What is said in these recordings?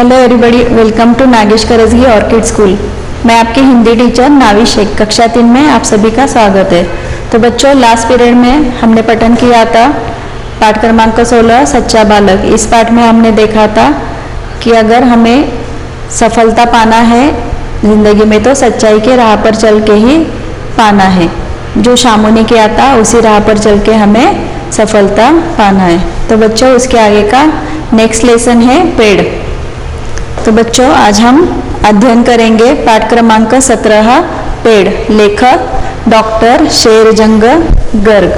Hello everybody, welcome to Nagesh Karjagi orchid school. मैं आपकी Hindi teacher नावी शेख, कक्षा 3 में आप सभी का स्वागत है। तो बच्चों, लास्ट पीरियड में हमने पठन किया था पाठ क्रमांक 16 सच्चा बालक। इस पाठ में हमने देखा था कि अगर हमें सफलता पाना है जिंदगी में तो सच्चाई के राह पर चल के ही पाना है। जो शामू ने किया था उसी राह पर चल के हमें सफलता पाना है। तो बच्चों, उसके आगे का नेक्स्ट लेसन है पेड़। तो बच्चों, आज हम अध्ययन करेंगे पाठ क्रमांक 17 पेड़। लेखक डॉक्टर शेरजंग गर्ग।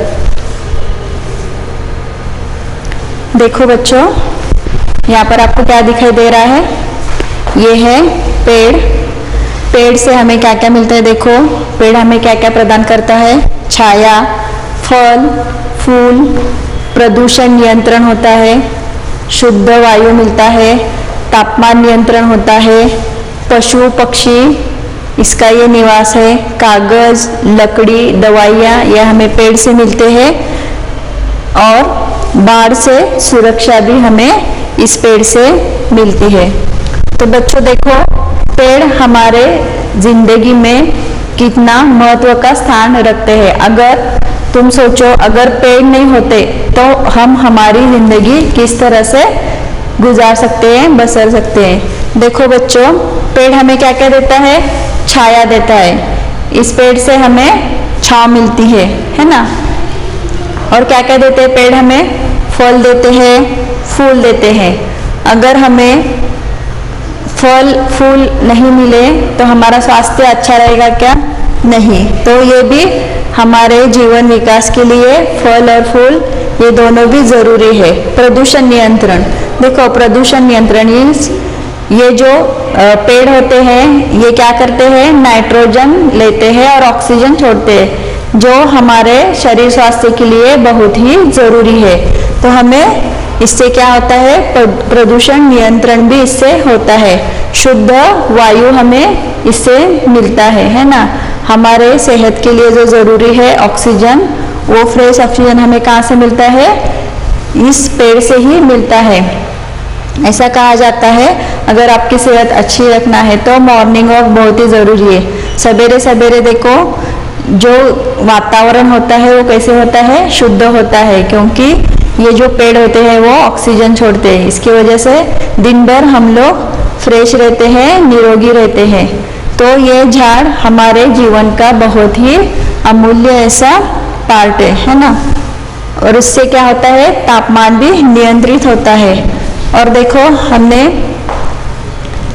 देखो बच्चों, यहाँ पर आपको क्या दिखाई दे रहा है? ये है पेड़। पेड़ से हमें क्या क्या मिलता है? देखो, पेड़ हमें क्या क्या प्रदान करता है? छाया, फल, फूल, प्रदूषण नियंत्रण होता है, शुद्ध वायु मिलता है, तापमान नियंत्रण होता है, पशु पक्षी इसका ये निवास है, कागज, लकड़ी, दवाइयाँ यह हमें पेड़ से मिलते हैं, और बाढ़ से सुरक्षा भी हमें इस पेड़ से मिलती है। तो बच्चों देखो, पेड़ हमारे जिंदगी में कितना महत्व का स्थान रखते हैं। अगर तुम सोचो, अगर पेड़ नहीं होते तो हम हमारी जिंदगी किस तरह से गुजार सकते हैं, बसर सकते हैं। देखो बच्चों, पेड़ हमें क्या क्या देता है? छाया देता है। इस पेड़ से हमें छांव मिलती है ना। और क्या क्या देते हैं पेड़ हमें? फल देते हैं, फूल देते हैं। अगर हमें फल फूल नहीं मिले तो हमारा स्वास्थ्य अच्छा रहेगा क्या? नहीं। तो ये भी हमारे जीवन विकास के लिए फल और फूल ये दोनों भी जरूरी है। प्रदूषण नियंत्रण, देखो प्रदूषण नियंत्रण ये जो पेड़ होते हैं ये क्या करते हैं? नाइट्रोजन लेते हैं और ऑक्सीजन छोड़ते हैं, जो हमारे शरीर स्वास्थ्य के लिए बहुत ही जरूरी है। तो हमें इससे क्या होता है? प्रदूषण नियंत्रण भी इससे होता है। शुद्ध वायु हमें इससे मिलता है ना। हमारे सेहत के लिए जो जरूरी है ऑक्सीजन, वो फ्रेश ऑक्सीजन हमें कहाँ से मिलता है? इस पेड़ से ही मिलता है। ऐसा कहा जाता है अगर आपकी सेहत अच्छी रखना है तो मॉर्निंग वॉक बहुत ही जरूरी है। सवेरे सवेरे देखो, जो वातावरण होता है वो कैसे होता है? शुद्ध होता है, क्योंकि ये जो पेड़ होते हैं वो ऑक्सीजन छोड़ते हैं। इसकी वजह से दिन भर हम लोग फ्रेश रहते हैं, निरोगी रहते हैं। तो ये झाड़ हमारे जीवन का बहुत ही अमूल्य ऐसा पार्ट है ना। और इससे क्या होता है? तापमान भी नियंत्रित होता है। और देखो, हमने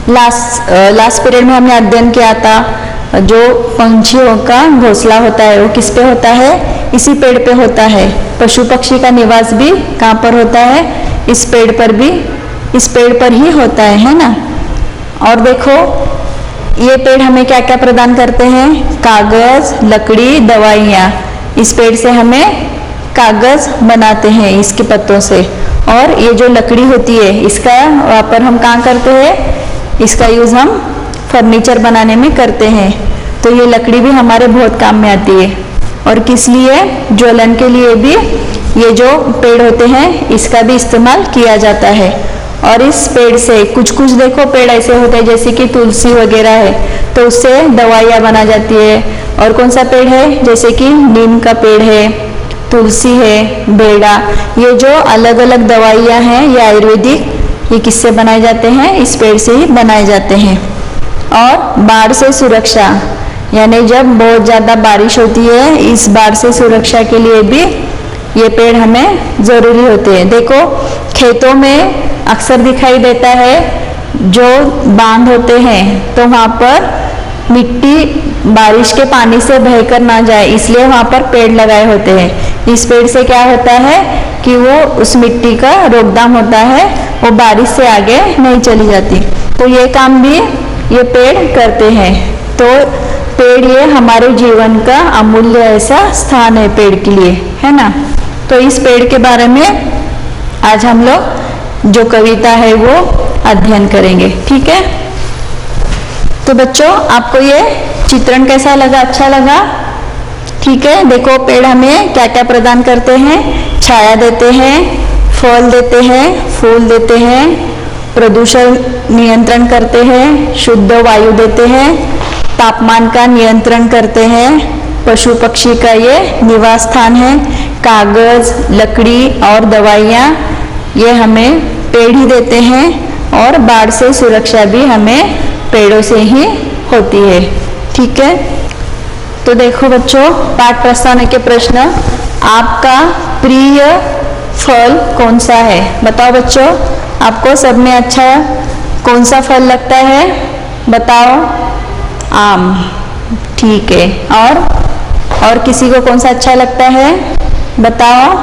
लास्ट पीरियड में हमने अध्ययन किया था, जो पंछियों का घोंसला होता है वो किस पे होता है? इसी पेड़ पे होता है। पशु पक्षी का निवास भी कहाँ पर होता है? इस पेड़ पर भी, इस पेड़ पर ही होता है ना। और देखो, ये पेड़ हमें क्या क्या प्रदान करते हैं? कागज, लकड़ी, दवाइयाँ। इस पेड़ से हमें कागज बनाते हैं इसके पत्तों से। और ये जो लकड़ी होती है इसका वापर हम कहाँ करते हैं? इसका यूज हम फर्नीचर बनाने में करते हैं। तो ये लकड़ी भी हमारे बहुत काम में आती है। और किस लिए? ज्वलन के लिए भी ये जो पेड़ होते हैं इसका भी इस्तेमाल किया जाता है। और इस पेड़ से कुछ कुछ देखो पेड़ ऐसे होते हैं जैसे कि तुलसी वगैरह है, तो उससे दवाइयाँ बना जाती है। और कौन सा पेड़ है? जैसे कि नीम का पेड़ है, तुलसी है, बेड़ा। ये जो अलग अलग दवाइयाँ हैं ये आयुर्वेदिक, ये किससे बनाए जाते हैं? इस पेड़ से ही बनाए जाते हैं। और बाढ़ से सुरक्षा, यानी जब बहुत ज़्यादा बारिश होती है, इस बाढ़ से सुरक्षा के लिए भी ये पेड़ हमें ज़रूरी होते हैं। देखो, खेतों में अक्सर दिखाई देता है जो बांध होते हैं, तो वहाँ पर मिट्टी बारिश के पानी से बहकर ना जाए, इसलिए वहाँ पर पेड़ लगाए होते हैं। इस पेड़ से क्या होता है कि वो उस मिट्टी का रोकथाम होता है, वो बारिश से आगे नहीं चली जाती। तो ये काम भी ये पेड़ करते हैं। तो पेड़ ये हमारे जीवन का अमूल्य ऐसा स्थान है पेड़ के लिए, है ना। तो इस पेड़ के बारे में आज हम लोग जो कविता है वो अध्ययन करेंगे, ठीक है। तो बच्चों, आपको ये चित्रण कैसा लगा? अच्छा लगा? ठीक है। देखो, पेड़ हमें क्या क्या प्रदान करते हैं? छाया देते हैं, फल देते हैं, फूल देते हैं, प्रदूषण नियंत्रण करते हैं, शुद्ध वायु देते हैं, तापमान का नियंत्रण करते हैं, पशु पक्षी का ये निवास स्थान है, कागज, लकड़ी और दवाइयाँ ये हमें पेड़ ही देते हैं और बाढ़ से सुरक्षा भी हमें पेड़ों से ही होती है। ठीक है, तो देखो बच्चों, पाठ प्रस्तावना के प्रश्न, आपका प्रिय फल कौन सा है? बताओ बच्चों, आपको सब में अच्छा कौन सा फल लगता है? बताओ। आम, ठीक है। और किसी को कौन सा अच्छा लगता है? बताओ।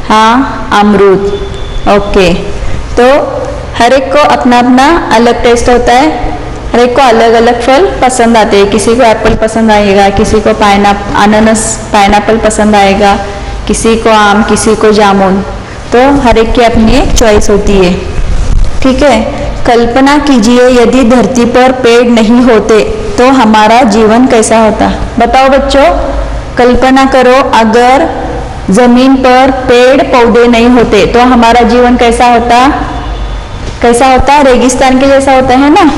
हाँ, अमरूद। ओके, तो हर एक को अपना अपना अलग टेस्ट होता है, हर एक को अलग अलग फल पसंद आते हैं। किसी को एप्पल पसंद आएगा, किसी को पाइनएप्पल पसंद आएगा, किसी को आम, किसी को जामुन। तो हर एक की अपनी एक चॉइस होती है। ठीक है, कल्पना कीजिए यदि धरती पर पेड़ नहीं होते तो हमारा जीवन कैसा होता? बताओ बच्चों, कल्पना करो अगर जमीन पर पेड़ पौधे नहीं होते तो हमारा जीवन कैसा होता? कैसा होता? रेगिस्तान के जैसा होता है ना।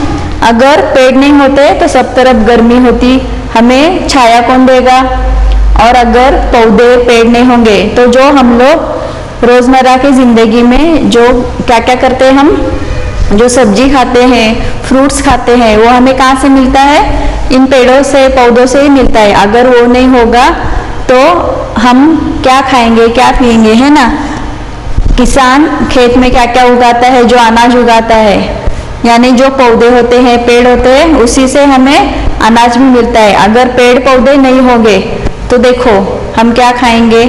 अगर पेड़ नहीं होते तो सब तरफ गर्मी होती, हमें छाया कौन देगा? और अगर पौधे पेड़ नहीं होंगे तो जो हम लोग रोजमर्रा की जिंदगी में जो क्या क्या करते हैं, हम जो सब्जी खाते हैं, फ्रूट्स खाते हैं, वो हमें कहाँ से मिलता है? इन पेड़ों से, पौधों से ही मिलता है। अगर वो नहीं होगा तो हम क्या खाएंगे, क्या पिएंगे, है ना। किसान खेत में क्या क्या उगाता है? जो अनाज उगाता है, यानी जो पौधे होते हैं, पेड़ होते हैं, उसी से हमें अनाज भी मिलता है। अगर पेड़ पौधे नहीं होंगे तो देखो हम क्या खाएंगे,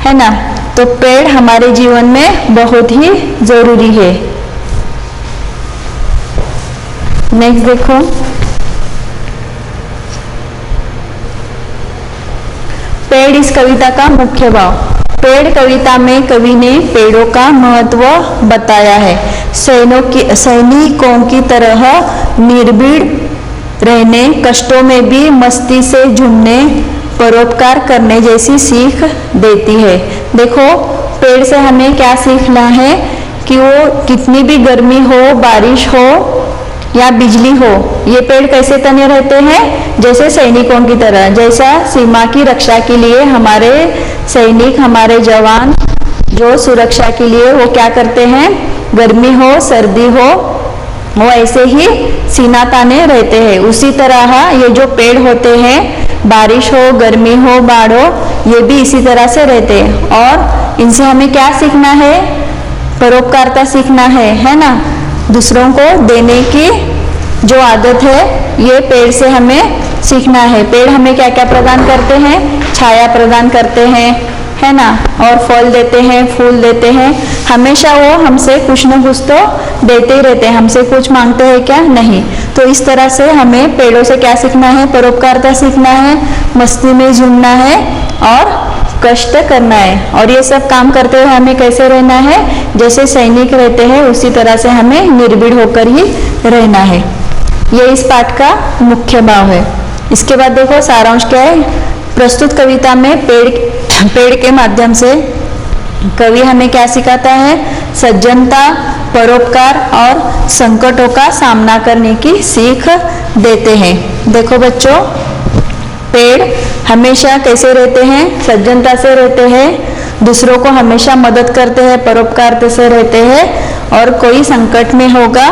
है ना। तो पेड़ हमारे जीवन में बहुत ही जरूरी है। नेक्स्ट देखो, पेड़ इस कविता का मुख्य भाव। पेड़ कविता में कवि ने पेड़ों का महत्व बताया है। सैनिकों की तरह निर्भीड़ रहने, कष्टों में भी मस्ती से झूमने, परोपकार करने जैसी सीख देती है। देखो, पेड़ से हमें क्या सीखना है कि वो कितनी भी गर्मी हो, बारिश हो या बिजली हो, ये पेड़ कैसे तने रहते हैं? जैसे सैनिकों की तरह। जैसा सीमा की रक्षा के लिए हमारे सैनिक, हमारे जवान जो सुरक्षा के लिए वो क्या करते हैं? गर्मी हो, सर्दी हो, वो ऐसे ही सीना ताने रहते हैं। उसी तरह ये जो पेड़ होते हैं, बारिश हो, गर्मी हो, बाढ़ हो, ये भी इसी तरह से रहते हैं। और इनसे हमें क्या सीखना है? परोपकारिता सीखना है ना। दूसरों को देने की जो आदत है, ये पेड़ से हमें सीखना है। पेड़ हमें क्या क्या प्रदान करते हैं? छाया प्रदान करते हैं, है ना, और फल देते हैं, फूल देते हैं। हमेशा वो हमसे कुछ न कुछ तो देते ही रहते हैं। हमसे कुछ मांगते हैं क्या? नहीं। तो इस तरह से हमें पेड़ों से क्या सीखना है? परोपकारिता सीखना है, मस्ती में झूमना है और कष्ट करना है। और ये सब काम करते हुए हमें कैसे रहना है? जैसे सैनिक रहते हैं उसी तरह से हमें निर्भीड़ होकर ही रहना है। ये इस पाठ का मुख्य भाव है। इसके बाद देखो सारांश क्या है। प्रस्तुत कविता में पेड़ के माध्यम से कवि हमें क्या सिखाता है? सज्जनता, परोपकार और संकटों का सामना करने की सीख देते हैं। देखो बच्चों, पेड़ हमेशा कैसे रहते हैं? सज्जनता से रहते हैं, दूसरों को हमेशा मदद करते हैं, परोपकार से रहते हैं। और कोई संकट में होगा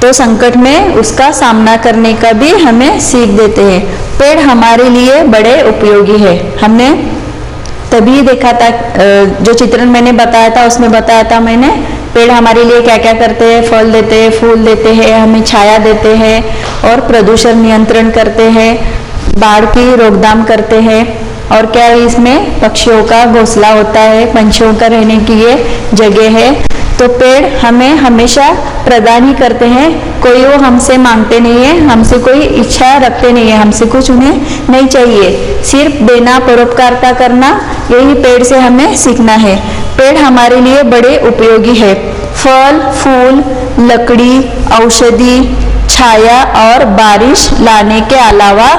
तो संकट में उसका सामना करने का भी हमें सीख देते हैं। पेड़ हमारे लिए बड़े उपयोगी है। हमने तभी देखा था, जो चित्रण मैंने बताया था उसमें बताया था मैंने, पेड़ हमारे लिए क्या क्या करते हैं? फल देते हैं, फूल देते हैं, हमें छाया देते हैं और प्रदूषण नियंत्रण करते हैं, बाढ़ की रोकथाम करते हैं। और क्या इसमें पक्षियों का घोंसला होता है, पंछियों का रहने की ये जगह है। तो पेड़ हमें हमेशा प्रदान ही करते हैं। कोई वो हमसे मांगते नहीं है, हमसे कोई इच्छा रखते नहीं है, हमसे कुछ उन्हें नहीं चाहिए। सिर्फ देना, परोपकारिता करना, यही पेड़ से हमें सीखना है। पेड़ हमारे लिए बड़े उपयोगी है। फल, फूल, लकड़ी, औषधि, छाया और बारिश लाने के अलावा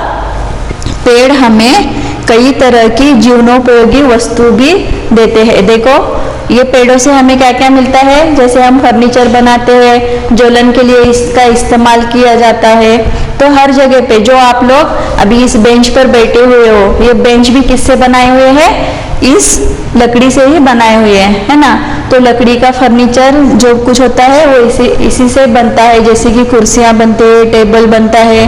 पेड़ हमें कई तरह की जीवनोपयोगी वस्तु भी देते हैं। देखो, ये पेड़ों से हमें क्या क्या मिलता है, जैसे हम फर्नीचर बनाते हैं, ज्वलन के लिए इसका इस्तेमाल किया जाता है। तो हर जगह पे जो आप लोग अभी इस बेंच पर बैठे हुए हो, ये बेंच भी किससे बनाए हुए हैं, इस लकड़ी से ही बनाए हुए हैं, है ना। तो लकड़ी का फर्नीचर जो कुछ होता है वो इसी से बनता है, जैसे कि कुर्सियां बनते हैं, टेबल बनता है,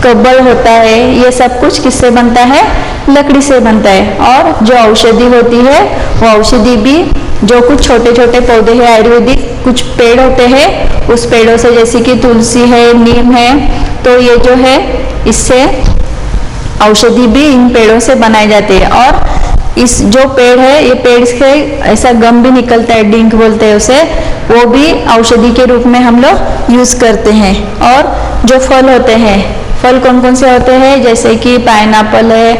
कबर्ड होता है, ये सब कुछ किससे बनता है, लकड़ी से बनता है। और जो औषधि होती है वो औषधि भी जो कुछ छोटे छोटे पौधे हैं, आयुर्वेदिक कुछ पेड़ होते हैं, उस पेड़ों से, जैसे कि तुलसी है, नीम है, तो ये जो है इससे औषधि भी इन पेड़ों से बनाई जाती है। और इस जो पेड़ है, ये पेड़ से ऐसा गम भी निकलता है, डिंक बोलते हैं उसे, वो भी औषधि के रूप में हम लोग यूज करते हैं। और जो फल होते हैं, फल कौन कौन से होते हैं, जैसे कि पाइनएप्पल है,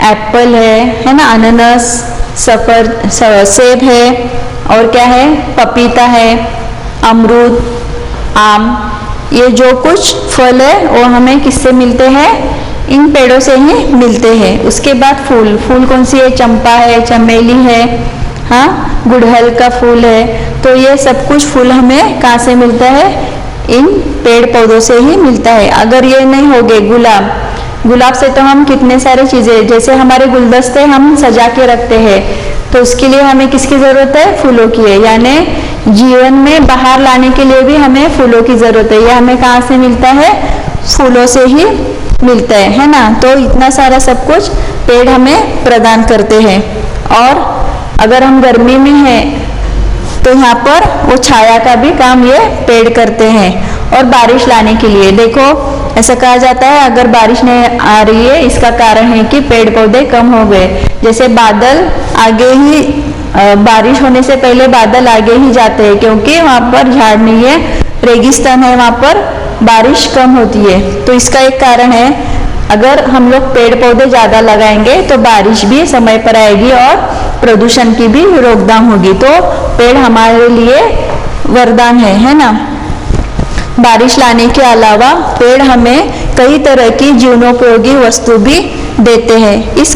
एप्पल है ना, अनानास, सेब है, और क्या है, पपीता है, अमरूद, आम, ये जो कुछ फल है वो हमें किससे मिलते हैं, इन पेड़ों से ही मिलते हैं। उसके बाद फूल, फूल कौन सी है, चंपा है, चमेली है, हाँ, गुड़हल का फूल है। तो ये सब कुछ फूल हमें कहाँ से मिलता है, इन पेड़ पौधों से ही मिलता है। अगर ये नहीं होगे, गुलाब, गुलाब से तो हम कितने सारे चीजें, जैसे हमारे गुलदस्ते हम सजा के रखते हैं, तो उसके लिए हमें किसकी जरूरत है, फूलों की है। यानी जीवन में बाहर लाने के लिए भी हमें फूलों की जरूरत है। यह हमें कहाँ से मिलता है, फूलों से ही मिलता है ना। तो इतना सारा सब कुछ पेड़ हमें प्रदान करते हैं। और अगर हम गर्मी में हैं तो यहाँ पर वो छाया का भी काम ये पेड़ करते हैं। और बारिश लाने के लिए, देखो ऐसा कहा जाता है, अगर बारिश नहीं आ रही है, इसका कारण है कि पेड़ पौधे कम हो गए। जैसे बादल आगे ही, बारिश होने से पहले बादल आगे ही जाते हैं, क्योंकि वहाँ पर झाड़ नहीं है, रेगिस्तान है, वहाँ पर बारिश कम होती है। तो इसका एक कारण है, अगर हम लोग पेड़ पौधे ज़्यादा लगाएंगे तो बारिश भी समय पर आएगी और प्रदूषण की भी रोकथाम होगी। तो पेड़ हमारे लिए वरदान है ना। बारिश लाने के अलावा पेड़ हमें कई तरह की जीवनोपयोगी वस्तु भी देते हैं। इस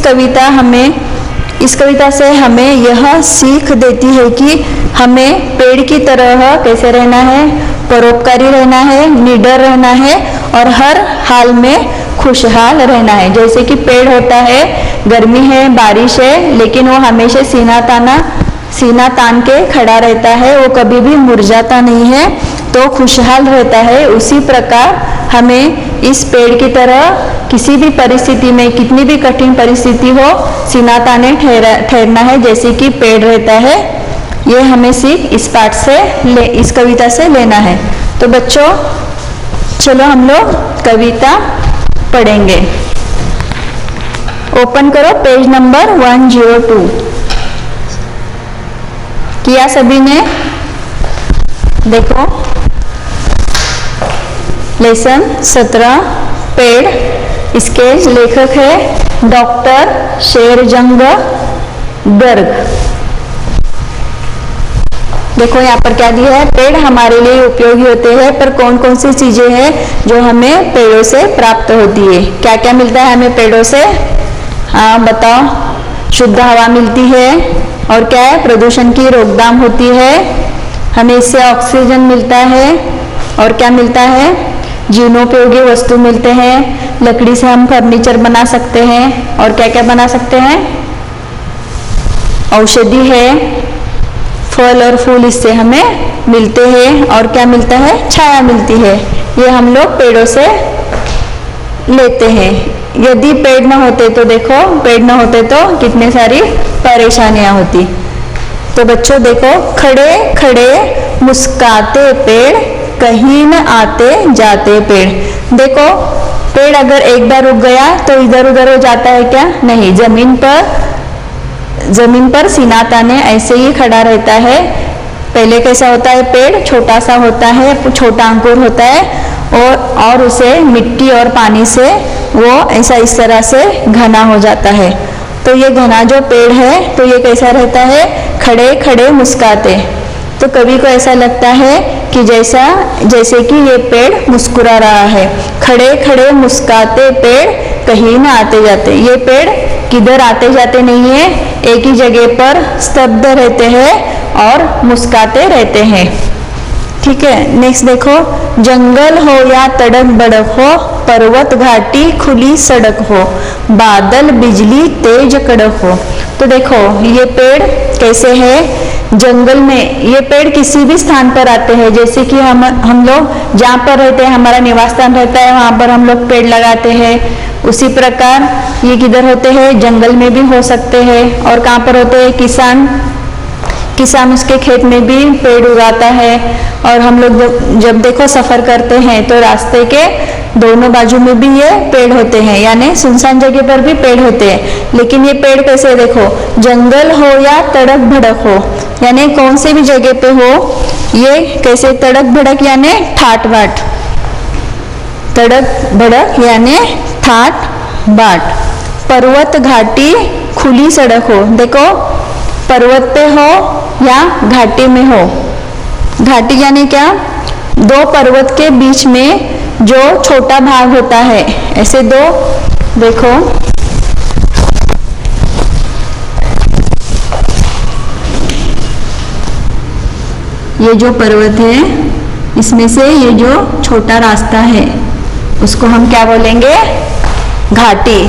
कविता से हमें यह सीख देती है कि हमें पेड़ की तरह कैसे रहना है, परोपकारी रहना है, निडर रहना है और हर हाल में खुशहाल रहना है। जैसे कि पेड़ होता है, गर्मी है, बारिश है, लेकिन वो हमेशा सीना तान के खड़ा रहता है, वो कभी भी मुरझाता नहीं है, तो खुशहाल रहता है। उसी प्रकार हमें इस पेड़ की तरह किसी भी परिस्थिति में, कितनी भी कठिन परिस्थिति हो, सीना ताने ठहरना है, जैसे कि पेड़ रहता है। ये हमें सीख इस पाठ से इस कविता से लेना है। तो बच्चों चलो हम लोग कविता पढ़ेंगे। ओपन करो पेज नंबर 102। किया सभी ने? देखो, लेसन 17 पेड़, इसके लेखक है डॉक्टर शेरजंग गर्ग। देखो यहाँ पर क्या दिया है, पेड़ हमारे लिए उपयोगी होते हैं, पर कौन कौन सी चीजें हैं जो हमें पेड़ों से प्राप्त होती है। क्या क्या मिलता है हमें पेड़ों से, हाँ बताओ। शुद्ध हवा मिलती है, और क्या है, प्रदूषण की रोकथाम होती है, हमें इससे ऑक्सीजन मिलता है, और क्या मिलता है, जीवनोपयोगी वस्तु मिलते हैं, लकड़ी से हम फर्नीचर बना सकते हैं, और क्या क्या बना सकते हैं, औषधि है, फल और फूल इससे हमें मिलते हैं, और क्या मिलता है, छाया मिलती है। ये हम लोग पेड़ों से लेते हैं। यदि पेड़ न होते तो देखो, पेड़ न होते तो कितने सारी परेशानियां होती। तो बच्चों देखो, खड़े खड़े मुस्काते पेड़, कहीं न आते जाते पेड़। देखो पेड़ अगर एक बार रुक गया तो इधर उधर हो जाता है क्या, नहीं, जमीन पर सीना ताने ऐसे ही खड़ा रहता है। पहले कैसा होता है, पेड़ छोटा सा होता है, छोटा अंकुर होता है, और उसे मिट्टी और पानी से वो ऐसा इस तरह से घना हो जाता है। तो ये घना जो पेड़ है, तो ये कैसा रहता है, खड़े खड़े मुस्काते। तो कभी को ऐसा लगता है कि जैसे कि ये पेड़ मुस्कुरा रहा है। खड़े खड़े मुस्काते पेड़, कहीं ना आते जाते। ये पेड़ किधर आते जाते नहीं है, एक ही जगह पर स्तब्ध रहते हैं और मुस्कुराते रहते हैं। ठीक है, नेक्स्ट देखो, जंगल हो या तड़क भड़क हो, पर्वत घाटी खुली सड़क हो, बादल बिजली तेज कड़क हो। तो देखो ये पेड़ कैसे है, जंगल में ये पेड़ किसी भी स्थान पर आते हैं, जैसे कि हम लोग जहाँ पर रहते हैं, हमारा निवास स्थान रहता है, वहाँ पर हम लोग पेड़ लगाते हैं। उसी प्रकार ये किधर होते हैं, जंगल में भी हो सकते हैं। और कहाँ पर होते हैं, किसान उसके खेत में भी पेड़ उगाता है। और हम लोग जब देखो सफर करते हैं तो रास्ते के दोनों बाजू में भी ये पेड़ होते हैं, यानी सुनसान जगह पर भी पेड़ होते हैं। लेकिन ये पेड़ कैसे, देखो जंगल हो या तड़क भड़क हो, यानी कौन से भी जगह पे हो, ये कैसे तड़क भड़क यानी ठाट बाट, तड़क भड़क यानी ठाट बाट। पर्वत घाटी खुली सड़क हो, देखो पर्वत पे हो या घाटी में हो। घाटी यानी क्या, दो पर्वत के बीच में जो छोटा भाग होता है, ऐसे दो, देखो ये जो पर्वत है इसमें से ये जो छोटा रास्ता है उसको हम क्या बोलेंगे, घाटी।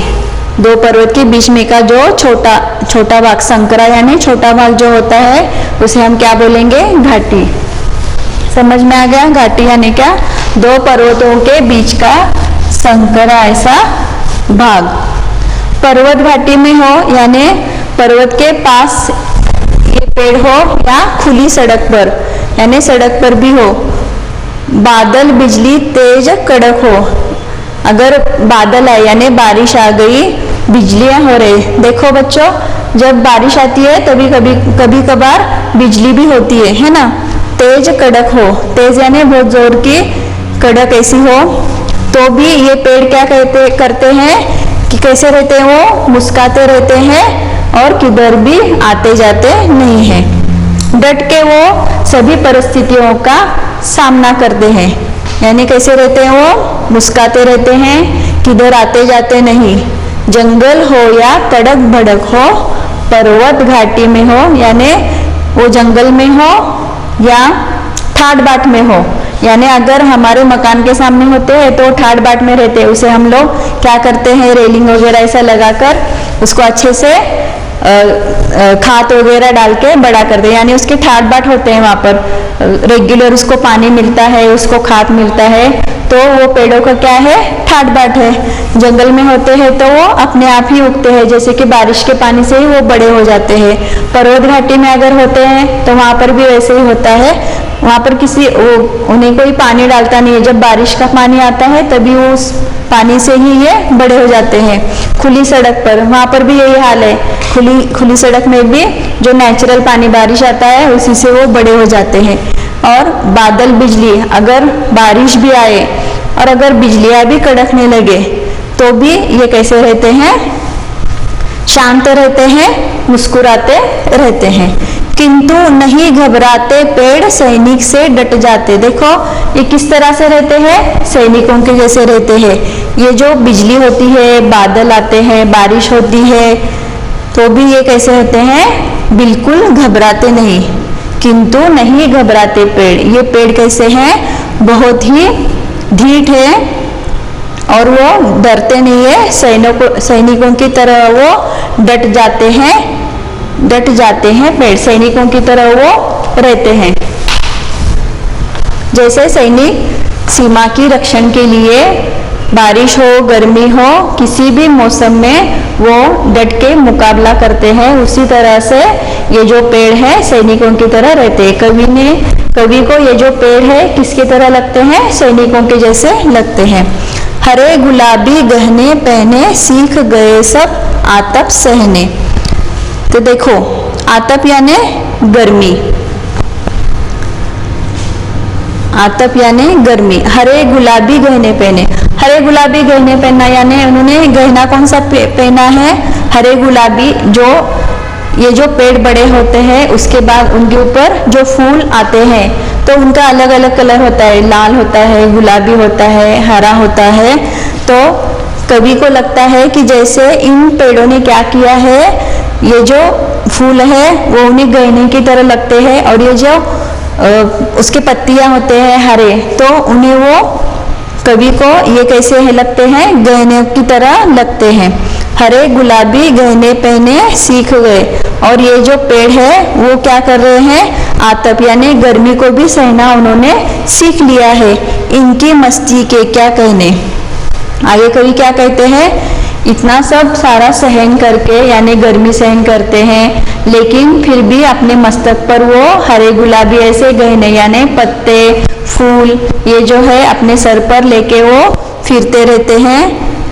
दो पर्वत के बीच में का जो छोटा भाग, संकरा यानी छोटा भाग जो होता है उसे हम क्या बोलेंगे, घाटी। समझ में आ गया, घाटी यानी क्या, दो पर्वतों के बीच का संकरा ऐसा भाग। पर्वत घाटी में हो यानी पर्वत के पास ये पेड़ हो या खुली सड़क पर यानी सड़क पर भी हो। बादल बिजली तेज कड़क हो, अगर बादल आए यानी बारिश आ गई, बिजलियां हो रही। देखो बच्चों, जब बारिश आती है तभी कभी कभार बिजली भी होती है ना। तेज कड़क हो, तेज यानी बहुत जोर की, कड़क ऐसी हो। तो भी ये पेड़ क्या करते हैं कि कैसे रहते हैं, वो मुस्कुराते रहते हैं और किधर भी आते जाते नहीं हैं। डट के वो सभी परिस्थितियों का सामना करते हैं, यानी कैसे रहते हैं, वो मुस्कुराते रहते हैं, किधर आते जाते नहीं। जंगल हो या तड़क भड़क हो, पर्वत घाटी में हो यानी वो जंगल में हो या ठाट बाट में हो, यानी अगर हमारे मकान के सामने होते हैं तो ठाट बाट में रहते हैं, उसे हम लोग क्या करते हैं, रेलिंग वगैरह ऐसा लगाकर उसको अच्छे से खाद वगैरह डाल के बड़ा कर दे, यानी उसके ठाट बाट होते हैं, वहाँ पर रेगुलर उसको पानी मिलता है, उसको खाद मिलता है, तो वो पेड़ों का क्या है, ठाट बाट है। जंगल में होते हैं तो वो अपने आप ही उगते हैं, जैसे कि बारिश के पानी से ही वो बड़े हो जाते हैं। पर्वत घाटी में अगर होते हैं तो वहाँ पर भी वैसे ही होता है, वहाँ पर उन्हें कोई पानी डालता नहीं है, जब बारिश का पानी आता है तभी वो उस पानी से ही ये बड़े हो जाते हैं। खुली सड़क पर, वहाँ पर भी यही हाल है, खुली सड़क में भी जो नेचुरल पानी बारिश आता है उसी से वो बड़े हो जाते हैं। और बादल बिजली, अगर बारिश भी आए और अगर बिजलियां भी कड़कने लगे तो भी ये कैसे रहते हैं, शांत रहते हैं, मुस्कुराते रहते हैं। किंतु नहीं घबराते पेड़ सैनिक से डट जाते। देखो ये किस तरह से रहते हैं, सैनिकों के जैसे रहते हैं। ये जो बिजली होती है, बादल आते हैं, बारिश होती है, तो भी ये कैसे रहते हैं, बिल्कुल घबराते नहीं। किंतु नहीं घबराते पेड़, ये पेड़ कैसे हैं, बहुत ही ढीठ है और वो डरते नहीं है, सैनिकों की तरह वो डट जाते हैं पेड़, सैनिकों की तरह वो रहते हैं। जैसे सैनिक सीमा की रक्षण के लिए बारिश हो, गर्मी हो, किसी भी मौसम में वो डट के मुकाबला करते हैं, उसी तरह से ये जो पेड़ है सैनिकों की तरह रहते हैं। कवि को ये जो पेड़ है किसकी तरह लगते हैं, सैनिकों के जैसे लगते हैं। हरे गुलाबी गहने पहने, सीख गए सब आतप सहने। तो देखो आतप यानी गर्मी, आतप यानी गर्मी। हरे गुलाबी गहने पहने, हरे गुलाबी गहने पहनना यानी उन्होंने गहना कौन सा पहना है, हरे गुलाबी। ये जो पेड़ बड़े होते हैं उसके बाद उनके ऊपर जो फूल आते हैं तो उनका अलग अलग कलर होता है, लाल होता है, गुलाबी होता है, हरा होता है। तो कवि को लगता है कि जैसे इन पेड़ों ने क्या किया है, ये जो फूल है वो उन्हें गहने की तरह लगते हैं, और ये जो उसके पत्तियां होते हैं हरे, तो उन्हें वो कवि को ये कैसे है लगते हैं, गहने की तरह लगते हैं। हरे गुलाबी गहने पहने सीख गए, और ये जो पेड़ है वो क्या कर रहे हैं, आतप यानी गर्मी को भी सहना उन्होंने सीख लिया है। इनकी मस्ती के क्या कहने। आगे कवि क्या कहते हैं, इतना सब सारा सहन करके यानी गर्मी सहन करते हैं, लेकिन फिर भी अपने मस्तक पर वो हरे गुलाबी ऐसे गहने यानी पत्ते फूल ये जो है अपने सर पर लेके वो फिरते रहते हैं,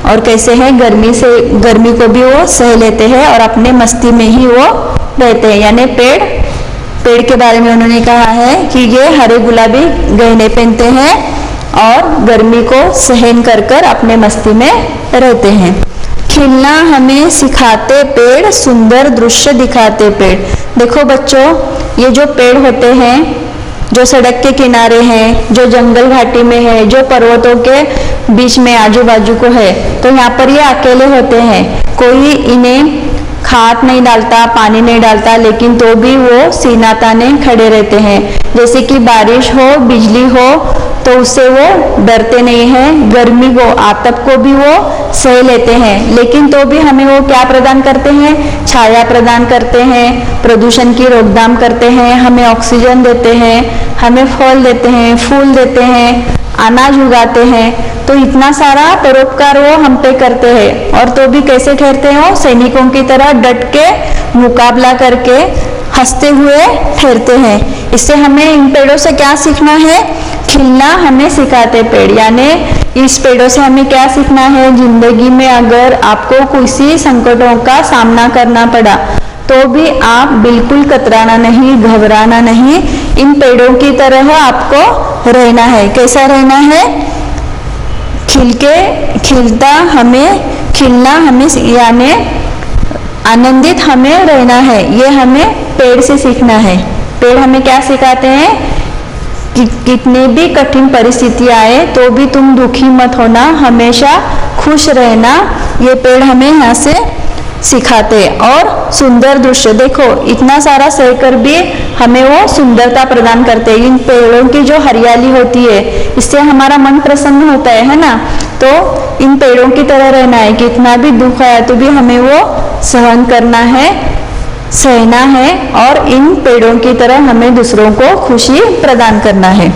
और कैसे है गर्मी को भी वो सह लेते हैं और अपने मस्ती में ही वो रहते हैं। यानी पेड़ के बारे में उन्होंने कहा है कि ये हरे गुलाबी गहने पहनते हैं और गर्मी को सहन कर कर अपने मस्ती में रहते हैं। खिलना हमें सिखाते पेड़, सुंदर दृश्य दिखाते पेड़। देखो बच्चों, ये जो पेड़ होते हैं, जो सड़क के किनारे हैं, जो जंगल घाटी में है, जो पर्वतों के बीच में आजू बाजू को है, तो यहाँ पर ये अकेले होते हैं, कोई इन्हें खाद नहीं डालता, पानी नहीं डालता, लेकिन तो भी वो सीना ताने खड़े रहते हैं। जैसे कि बारिश हो, बिजली हो, तो उससे वो डरते नहीं हैं, गर्मी को आतप को भी वो सह लेते हैं, लेकिन तो भी हमें वो क्या प्रदान करते हैं, छाया प्रदान करते हैं, प्रदूषण की रोकथाम करते हैं, हमें ऑक्सीजन देते हैं, हमें फल देते हैं, फूल देते हैं, अनाज उगाते हैं। तो इतना सारा परोपकार वो हम पे करते हैं, और तो भी कैसे ठहरते हो, सैनिकों की तरह डट के मुकाबला करके हंसते हुए ठहरते हैं। इससे हमें इन पेड़ों से क्या सीखना है, खिलना हमें सिखाते पेड़, यानी इस पेड़ों से हमें क्या सीखना है, जिंदगी में अगर आपको किसी संकटों का सामना करना पड़ा तो भी आप बिल्कुल कतराना नहीं, घबराना नहीं, इन पेड़ों की तरह आपको रहना है। कैसा रहना है, खिलना हमें यानी आनंदित हमें रहना है, ये हमें पेड़ से सीखना है। पेड़ हमें क्या सिखाते हैं कि कितने भी कठिन परिस्थिति आए तो भी तुम दुखी मत होना, हमेशा खुश रहना, ये पेड़ हमें यहाँ से सिखाते। और सुंदर दृश्य, देखो इतना सारा सहकर भी हमें वो सुंदरता प्रदान करते हैं। इन पेड़ों की जो हरियाली होती है, इससे हमारा मन प्रसन्न होता है ना। तो इन पेड़ों की तरह रहना है, कितना भी दुख आया तो भी हमें वो सहन करना है, सहना है, और इन पेड़ों की तरह हमें दूसरों को खुशी प्रदान करना है।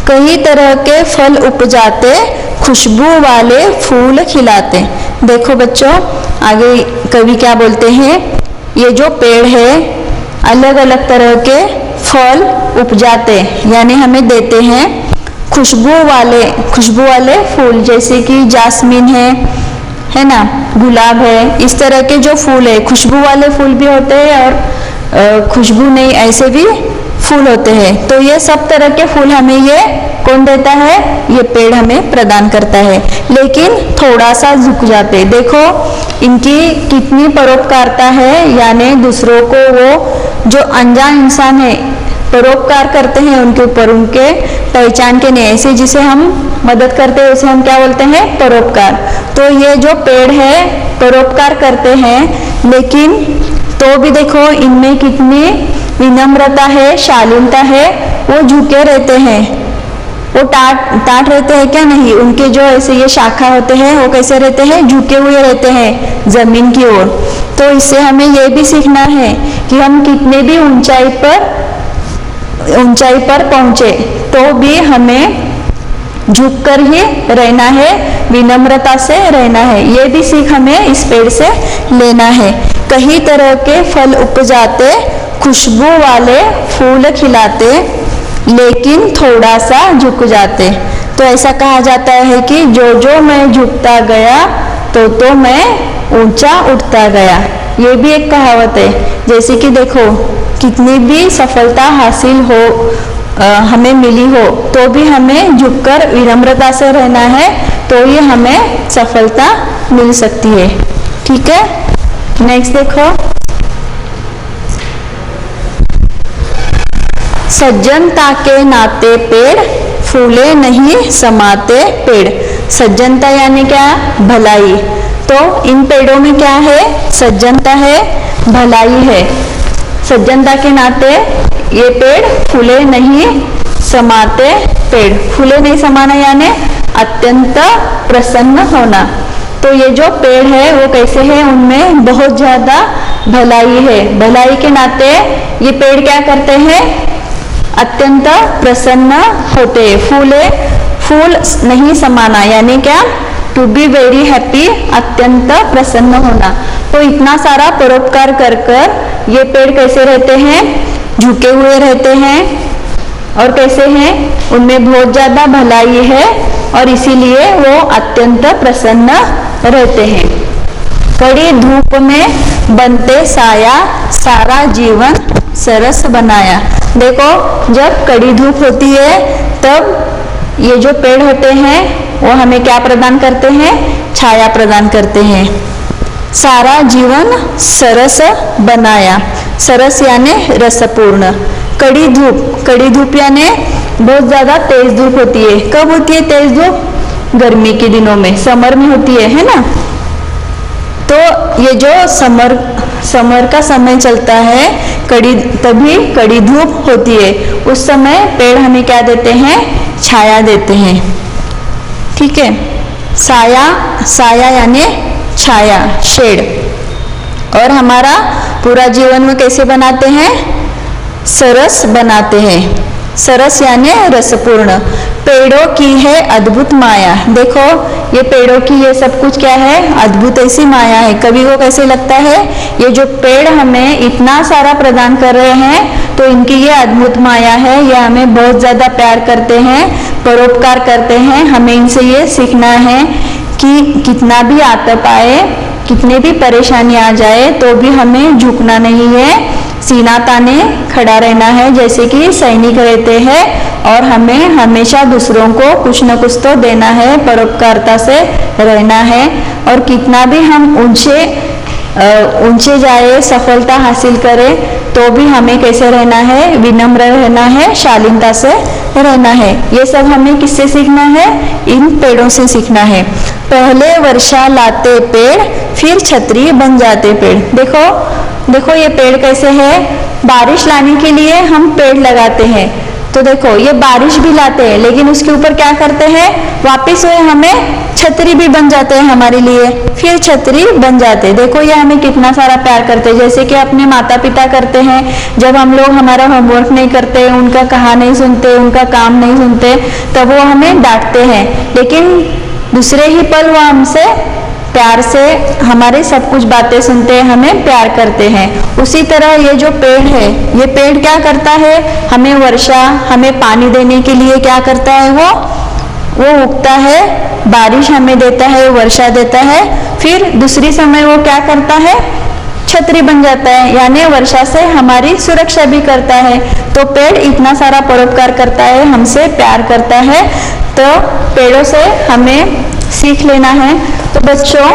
कई तरह के फल उपजाते, खुशबू वाले फूल खिलाते। देखो बच्चों, आगे कवि क्या बोलते हैं, ये जो पेड़ है अलग अलग तरह के फल उपजाते यानी हमें देते हैं, खुशबू वाले फूल, जैसे कि जास्मीन है ना, गुलाब है, इस तरह के जो फूल है, खुशबू वाले फूल भी होते हैं और खुशबू नहीं ऐसे भी फूल होते हैं। तो ये सब तरह के फूल हमें ये कौन देता है, ये पेड़ हमें प्रदान करता है, लेकिन थोड़ा सा झुक जाते। देखो इनकी कितनी परोपकारता है, यानी दूसरों को वो जो अनजान इंसान है परोपकार करते हैं उनके ऊपर, उनके पहचान के नहीं, ऐसे जिसे हम मदद करते हैं उसे हम क्या बोलते हैं, परोपकार। तो ये जो पेड़ है परोपकार करते हैं, लेकिन तो भी देखो इनमें कितनी विनम्रता है, शालीनता है, वो झुके रहते हैं, वो टाट रहते हैं क्या, नहीं, उनके जो ऐसे ये शाखा होते हैं वो कैसे रहते हैं, झुके हुए रहते हैं जमीन की ओर। तो इससे हमें ये भी सीखना है कि हम कितने भी ऊंचाई पर पहुंचे तो भी हमें झुककर ही रहना है, विनम्रता से रहना है। ये भी सीख हमें इस पेड़ से लेना है। कई तरह के फल उपजाते, खुशबू वाले फूल खिलाते, लेकिन थोड़ा सा झुक जाते। तो ऐसा कहा जाता है कि जो मैं झुकता गया तो मैं ऊंचा उठता गया। ये भी एक कहावत है। जैसे कि देखो कितनी भी सफलता हासिल हो हमें मिली हो तो भी हमें झुककर विनम्रता से रहना है, तो ये हमें सफलता मिल सकती है। ठीक है, नेक्स्ट देखो, सज्जनता के नाते पेड़, फूले नहीं समाते पेड़। सज्जनता यानी क्या, भलाई। तो इन पेड़ों में क्या है, सज्जनता है, भलाई है। सज्जनता के नाते ये पेड़ फूले नहीं समाते पेड़, फूले नहीं समाना यानी अत्यंत प्रसन्न होना। तो ये जो पेड़ है वो कैसे है, उनमें बहुत ज्यादा भलाई है। भलाई के नाते ये पेड़ क्या करते हैं, अत्यंत प्रसन्न होते। फूल नहीं समाना यानी क्या, टू बी वेरी हैप्पी, अत्यंत प्रसन्न होना। तो इतना सारा परोपकार कर कर ये पेड़ कैसे रहते हैं, झुके हुए रहते हैं। और कैसे हैं, उनमें बहुत ज्यादा भलाई है और इसीलिए वो अत्यंत प्रसन्न रहते हैं। कड़ी धूप में बनते साया, सारा जीवन सरस बनाया। देखो जब कड़ी धूप होती है तब ये जो पेड़ होते हैं वो हमें क्या प्रदान करते हैं, छाया प्रदान करते हैं। सारा जीवन सरस बनाया, सरस यानी रसपूर्ण। कड़ी धूप यानी बहुत ज्यादा तेज धूप होती है। कब होती है तेज धूप, गर्मी के दिनों में, समर में होती है ना। तो ये जो समर का समय चलता है, तभी कड़ी धूप होती है। उस समय पेड़ हमें क्या देते हैं, छाया देते हैं। ठीक है, साया यानी छाया, शेड। और हमारा पूरा जीवन में कैसे बनाते हैं, सरस बनाते हैं। सरस यानी रसपूर्ण। पेड़ों की है अद्भुत माया। देखो ये पेड़ों की ये सब कुछ क्या है, अद्भुत ऐसी माया है। कवि को कैसे लगता है, ये जो पेड़ हमें इतना सारा प्रदान कर रहे हैं तो इनकी ये अद्भुत माया है, ये हमें बहुत ज्यादा प्यार करते हैं, परोपकार करते हैं। हमें इनसे ये सीखना है कि कितना भी आतप आए, कितने भी परेशानी आ जाए तो भी हमें झुकना नहीं है, सीना ताने खड़ा रहना है जैसे कि सैनिक रहते हैं। और हमें हमेशा दूसरों को कुछ न कुछ तो देना है, परोपकारता से रहना है। और कितना भी हम ऊंचे जाए, सफलता हासिल करें तो भी हमें कैसे रहना है, विनम्र रहना है, शालीनता से रहना है। ये सब हमें किससे सीखना है, इन पेड़ों से सीखना है। पहले वर्षा लाते पेड़, फिर छतरी बन जाते पेड़। देखो ये पेड़ कैसे है, बारिश लाने के लिए हम पेड़ लगाते हैं। तो देखो ये बारिश भी लाते हैं लेकिन उसके ऊपर क्या करते हैं, वापस वे हमें छतरी भी बन जाते हैं हमारे लिए, फिर छतरी बन जाते हैं। देखो ये हमें कितना सारा प्यार करते हैं, जैसे कि अपने माता पिता करते हैं। जब हम लोग हमारा होमवर्क नहीं करते, उनका कहा नहीं सुनते, उनका काम नहीं सुनते, तब वो हमें डांटते हैं, लेकिन दूसरे ही पल वो हमसे प्यार से हमारे सब कुछ बातें सुनते हैं, हमें प्यार करते हैं। उसी तरह ये जो पेड़ है, ये पेड़ क्या करता है, हमें वर्षा, हमें पानी देने के लिए क्या करता है, वो उगता है, बारिश हमें देता है, वर्षा देता है। फिर दूसरी समय वो क्या करता है, छतरी बन जाता है, यानी वर्षा से हमारी सुरक्षा भी करता है। तो पेड़ इतना सारा परोपकार करता है, हमसे प्यार करता है। तो पेड़ों से हमें सीख लेना है। तो बच्चों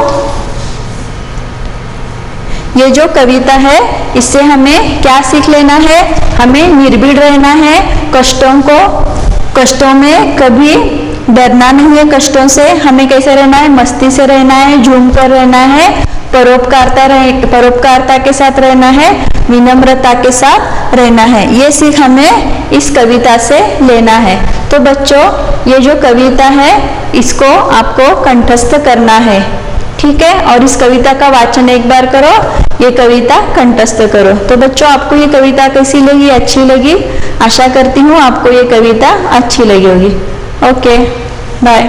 ये जो कविता है इससे हमें क्या सीख लेना है, हमें निर्भीड रहना है, कष्टों में कभी डरना नहीं है। कष्टों से हमें कैसे रहना है, मस्ती से रहना है, झूम कर रहना है, परोपकारता के साथ रहना है, विनम्रता के साथ रहना है। ये सीख हमें इस कविता से लेना है। तो बच्चों ये जो कविता है इसको आपको कंठस्थ करना है, ठीक है। और इस कविता का वाचन एक बार करो, ये कविता कंठस्थ करो। तो बच्चों आपको ये कविता कैसी लगी, अच्छी लगी? आशा करती हूँ आपको ये कविता अच्छी लगी होगी। Okay bye.